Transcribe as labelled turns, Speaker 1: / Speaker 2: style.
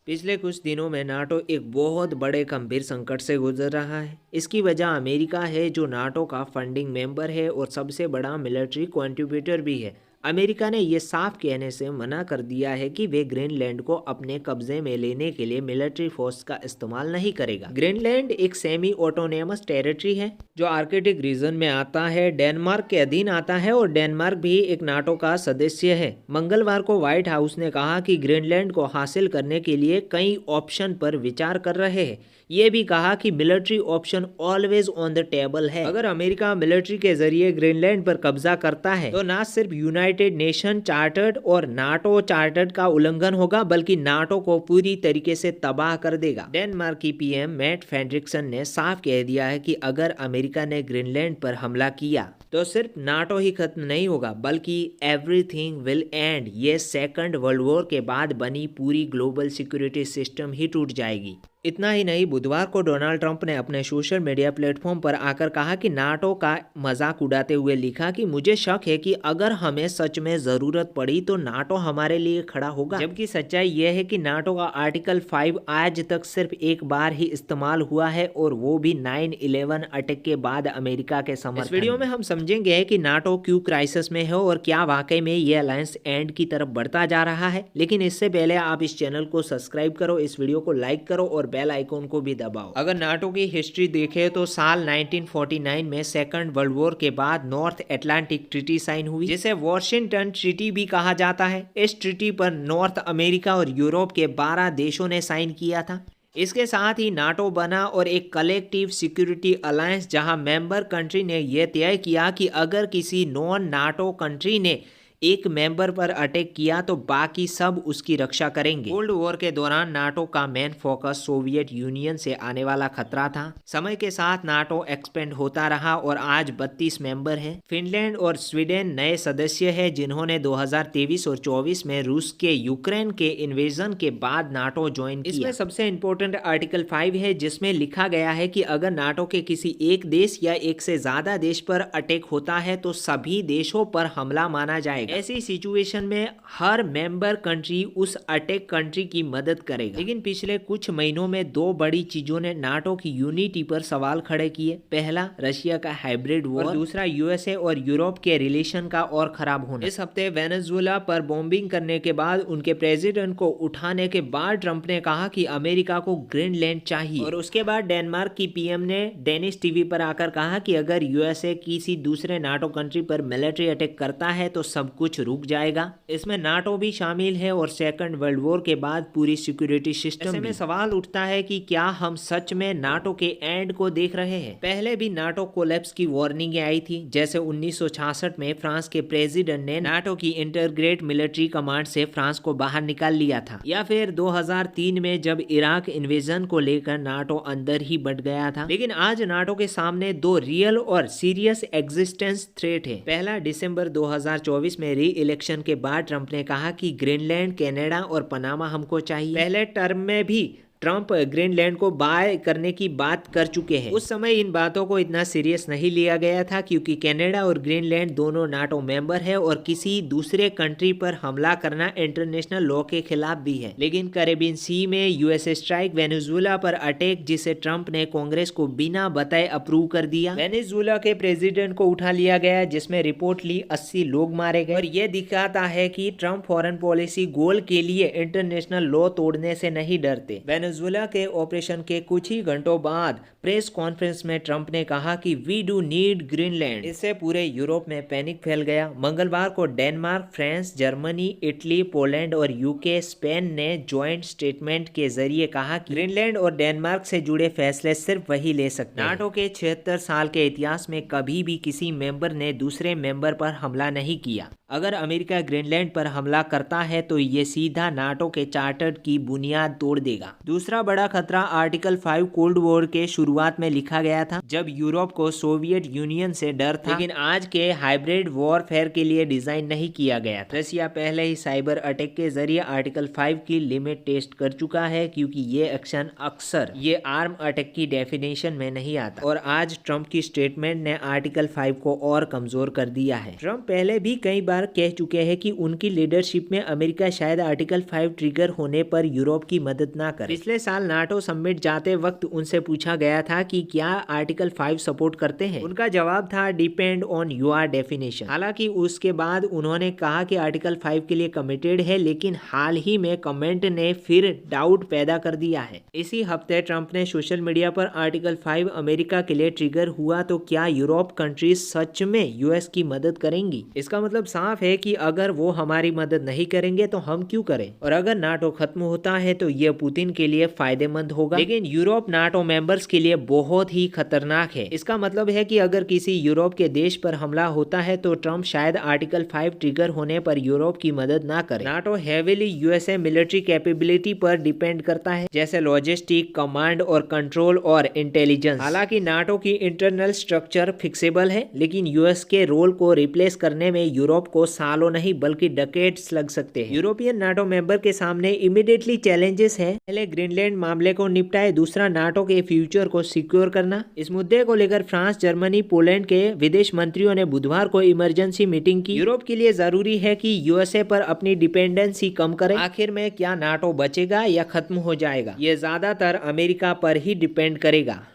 Speaker 1: पिछले कुछ दिनों में नाटो एक बहुत बड़े गंभीर संकट से गुजर रहा है। इसकी वजह अमेरिका है, जो नाटो का फंडिंग मेंबर है और सबसे बड़ा मिलिट्री कंट्रीब्यूटर भी है। अमेरिका ने यह साफ कहने से मना कर दिया है कि वे ग्रीनलैंड को अपने कब्जे में लेने के लिए मिलिट्री फोर्स का इस्तेमाल नहीं करेगा। ग्रीनलैंड एक सेमी ऑटोनोमस टेरिटरी है जो आर्कटिक रीजन में आता है, डेनमार्क के अधीन आता है और डेनमार्क भी एक नाटो का सदस्य है। मंगलवार को व्हाइट हाउस ने कहा कि ग्रीनलैंड को हासिल करने के लिए कई ऑप्शन पर विचार कर रहे हैं। ये भी कहा कि military option always on the table है। अगर अमेरिका मिलिट्री के जरिए ग्रीनलैंड पर कब्जा करता है तो न सिर्फ यूनाइटेड नेशन चार्टर्ड और नाटो चार्टर्ड का उल्लंघन होगा, बल्कि नाटो को पूरी तरीके से तबाह कर देगा। डेनमार्क की पीएम मैट फ्रेडरिक्सन ने साफ कह दिया है कि अगर अमेरिका ने ग्रीनलैंड पर हमला किया तो सिर्फ नाटो ही खत्म नहीं होगा, बल्कि एवरीथिंग विल एंड। ये सेकंड वर्ल्ड वॉर के बाद बनी पूरी ग्लोबल सिक्योरिटी सिस्टम ही टूट जाएगी। इतना ही नहीं, बुधवार को डोनाल्ड ट्रंप ने अपने सोशल मीडिया प्लेटफॉर्म पर आकर कहा कि नाटो का मजाक उड़ाते हुए लिखा कि मुझे शक है कि अगर हमें सच में जरूरत पड़ी तो नाटो हमारे लिए खड़ा होगा। जबकि सच्चाई यह है कि नाटो का आर्टिकल 5 आज तक सिर्फ एक बार ही इस्तेमाल हुआ है और वो भी 9/11 अटैक के बाद अमेरिका के समर्थन। इस वीडियो में हम समझेंगे कि नाटो क्यों क्राइसिस में है और क्या वाकई में ये अलायंस एंड की तरफ बढ़ता जा रहा है। लेकिन इससे पहले आप इस चैनल को सब्सक्राइब करो, इस वीडियो को लाइक करो और बेल आइकॉन को भी दबाओ। अगर नाटो की हिस्ट्री देखें तो साल 1949 में सेकंड वर्ल्ड वॉर के बाद नॉर्थ अटलांटिक ट्रीटी साइन हुई, जिसे वॉशिंगटन ट्रीटी भी कहा जाता है। इस ट्रीटी पर नॉर्थ अमेरिका और यूरोप के 12 देशों ने साइन किया था। इसके साथ ही नाटो बना और एक कलेक्टिव सिक्योरिटी अलायंस, जहां मेंबर कंट्री ने यह तय किया कि अगर किसी नॉन नाटो कंट्री ने एक मेंबर पर अटैक किया तो बाकी सब उसकी रक्षा करेंगे। कोल्ड वॉर के दौरान नाटो का मेन फोकस सोवियत यूनियन से आने वाला खतरा था। समय के साथ नाटो एक्सपेंड होता रहा और आज 32 मेंबर हैं। फिनलैंड और स्वीडन नए सदस्य हैं, जिन्होंने 2023 और 24 में रूस के यूक्रेन के इन्वेजन के बाद नाटो ज्वाइन किया। इसमें सबसे इंपॉर्टेंट आर्टिकल 5 है, जिसमें लिखा गया है कि अगर नाटो के किसी एक देश या एक से ज्यादा देश पर अटैक होता है तो सभी देशों पर हमला माना जाएगा। ऐसी सिचुएशन में हर मेंबर कंट्री उस अटैक कंट्री की मदद करेगा। लेकिन पिछले कुछ महीनों में दो बड़ी चीजों ने नाटो की यूनिटी पर सवाल खड़े किए। पहला, रशिया का हाइब्रिड वॉर और दूसरा यूएसए और यूरोप के रिलेशन का और खराब होना। इस हफ्ते वेनेजुएला पर बॉम्बिंग करने के बाद उनके प्रेसिडेंट को उठाने के बाद ट्रंप ने कहा कि अमेरिका को ग्रीनलैंड चाहिए, और उसके बाद डेनमार्क की पीएम ने डेनिश टीवी पर आकर कहा कि अगर यूएसए किसी दूसरे नाटो कंट्री पर मिलिट्री अटैक करता है तो सब कुछ रुक जाएगा। इसमें नाटो भी शामिल है और सेकंड वर्ल्ड वॉर के बाद पूरी सिक्योरिटी सिस्टम। ऐसे में सवाल उठता है कि क्या हम सच में नाटो के एंड को देख रहे हैं। पहले भी नाटो कोलैप्स की वार्निंग आई थी, जैसे 1966 में फ्रांस के प्रेसिडेंट ने नाटो की इंटरग्रेट मिलिट्री कमांड से फ्रांस को बाहर निकाल लिया था, या फिर 2003 में जब इराक इन्वेजन को लेकर नाटो अंदर ही बट गया था। लेकिन आज नाटो के सामने दो रियल और सीरियस एग्जिस्टेंस थ्रेट है। पहला, दिसंबर 2024 में री इलेक्शन के बाद ट्रंप ने कहा कि ग्रीनलैंड, कनाडा और पनामा हमको चाहिए। पहले टर्म में भी ट्रंप ग्रीनलैंड को बाय करने की बात कर चुके हैं। उस समय इन बातों को इतना सीरियस नहीं लिया गया था, क्योंकि कनाडा और ग्रीनलैंड दोनों नाटो मेंबर है और किसी दूसरे कंट्री पर हमला करना इंटरनेशनल लॉ के खिलाफ भी है। लेकिन कैरेबियन सी में यूएस स्ट्राइक, वेनेजुएला पर अटैक, जिसे ट्रंप ने कांग्रेस को बिना बताए अप्रूव कर दिया। वेनेजुएला के प्रेसिडेंट को उठा लिया गया, जिसमें रिपोर्टली 80 लोग मारे गए। और यह दिखाता है कि ट्रंप फॉरेन पॉलिसी गोल के लिए इंटरनेशनल लॉ तोड़ने से नहीं डरते। वेनेजुएला के ऑपरेशन के कुछ ही घंटों बाद प्रेस कॉन्फ्रेंस में ट्रंप ने कहा कि वी डू नीड ग्रीनलैंड। इससे पूरे यूरोप में पैनिक फैल गया। मंगलवार को Denmark, France, Germany, Italy, Poland और यूके, स्पेन ने ज्वाइंट स्टेटमेंट के जरिए कहा कि ग्रीनलैंड और डेनमार्क से जुड़े फैसले सिर्फ वही ले सकते हैं। नाटो के 76 साल के इतिहास में कभी भी किसी मेंबर ने दूसरे मेंबर पर हमला नहीं किया। अगर अमेरिका ग्रीनलैंड पर हमला करता है तो ये सीधा नाटो के चार्टर की बुनियाद तोड़ देगा। दूसरा बड़ा खतरा आर्टिकल 5 कोल्ड वॉर के शुरुआत में लिखा गया था, जब यूरोप को सोवियत यूनियन से डर था, लेकिन आज के हाइब्रिड वॉरफेयर के लिए डिजाइन नहीं किया गया था। रसिया पहले ही साइबर अटैक के जरिए आर्टिकल 5 की लिमिट टेस्ट कर चुका है, क्योंकि ये एक्शन अक्सर ये आर्म अटैक की डेफिनेशन में नहीं आता। और आज ट्रंप की स्टेटमेंट ने आर्टिकल 5 को और कमजोर कर दिया है। ट्रंप पहले भी कई बार कह चुके हैं कि उनकी लीडरशिप में अमेरिका शायद आर्टिकल 5 ट्रिगर होने पर यूरोप की मदद ना करे। पिछले साल नाटो समिट जाते वक्त उनसे पूछा गया था कि क्या आर्टिकल 5 सपोर्ट करते हैं। उनका जवाब था डिपेंड ऑन योर डेफिनेशन। हालांकि उसके बाद उन्होंने कहा कि आर्टिकल 5 के लिए कमिटेड है, लेकिन हाल ही में कमेंट ने फिर डाउट पैदा कर दिया है। इसी हफ्ते ट्रंप ने सोशल मीडिया पर आर्टिकल 5 अमेरिका के लिए ट्रिगर हुआ तो क्या यूरोप कंट्रीज सच में यूएस की मदद करेंगी। इसका मतलब साफ है कि अगर वो हमारी मदद नहीं करेंगे तो हम क्यों करें। और अगर नाटो खत्म होता है तो ये पुतिन के लिए फायदेमंद होगा, लेकिन यूरोप नाटो मेंबर्स के लिए बहुत ही खतरनाक है। इसका मतलब है कि अगर किसी यूरोप के देश पर हमला होता है तो ट्रंप शायद आर्टिकल 5 ट्रिगर होने पर यूरोप की मदद ना करे। NATO heavily USA military capability पर डिपेंड करता है, जैसे लॉजिस्टिक, कमांड और कंट्रोल और इंटेलिजेंस। हालांकि नाटो की इंटरनल स्ट्रक्चर फिक्सेबल है, लेकिन यूएस के रोल को रिप्लेस करने में यूरोप को सालों नहीं बल्कि डेकेड्स लग सकते हैं। यूरोपियन नाटो मेंबर के सामने इमीडिएटली चैलेंजेस है। पहले ग्रीनलैंड मामले को निपटाए, दूसरा नाटो के फ्यूचर को सिक्योर करना। इस मुद्दे को लेकर फ्रांस, जर्मनी, पोलैंड के विदेश मंत्रियों ने बुधवार को इमरजेंसी मीटिंग की। यूरोप के लिए जरूरी है कि यूएसए पर अपनी डिपेंडेंसी कम करे। आखिर में क्या नाटो बचेगा या खत्म हो जाएगा, ये ज्यादातर अमेरिका पर ही डिपेंड करेगा।